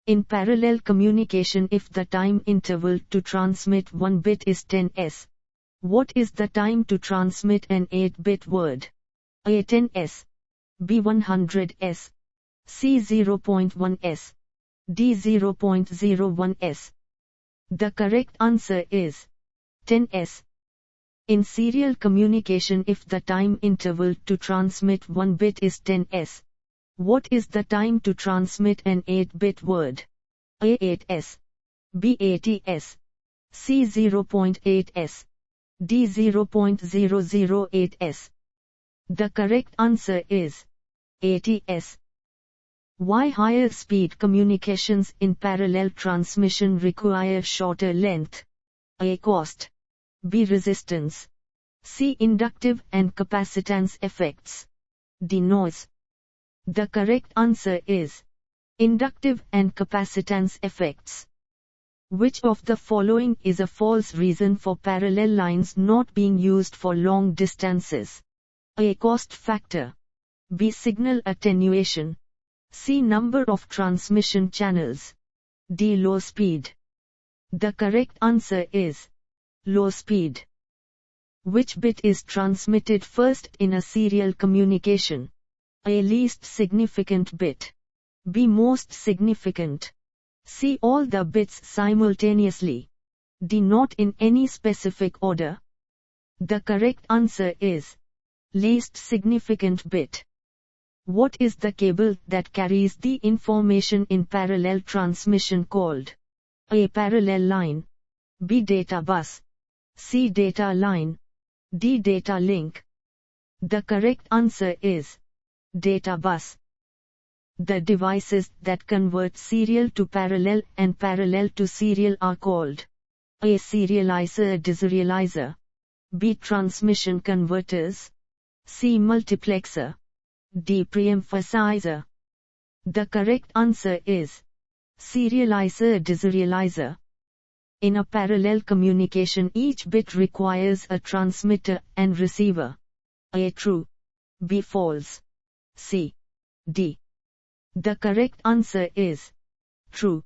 In parallel communication, if the time interval to transmit one bit is 10s, what is the time to transmit an 8-bit word? A 10s, B 100s, C 0.1s, D 0.01s. The correct answer is 10s. In serial communication, if the time interval to transmit one bit is 10s, what is the time to transmit an 8-bit word? A 8s, B 80s, C 0.8s, D 0.008s. The correct answer is 80s. Why higher speed communications in parallel transmission require shorter length? A cost, B resistance, C inductive and capacitance effects, D noise. The correct answer is inductive and capacitance effects. Which of the following is a false reason for parallel lines not being used for long distances? A cost factor, B signal attenuation, C number of transmission channels, D low speed. The correct answer is low speed. Which bit is transmitted first in a serial communication? A least significant bit, B most significant, C all the bits simultaneously, D not in any specific order. The correct answer is least significant bit. What is the cable that carries the information in parallel transmission called? A parallel line, B data bus, C data line, D data link. The correct answer is data bus. The devices that convert serial to parallel and parallel to serial are called A serializer, deserializer, B transmission converters, C multiplexer, D preemphasizer. The correct answer is serializer, deserializer. In a parallel communication, each bit requires a transmitter and receiver. A true, B false, C, D. The correct answer is true.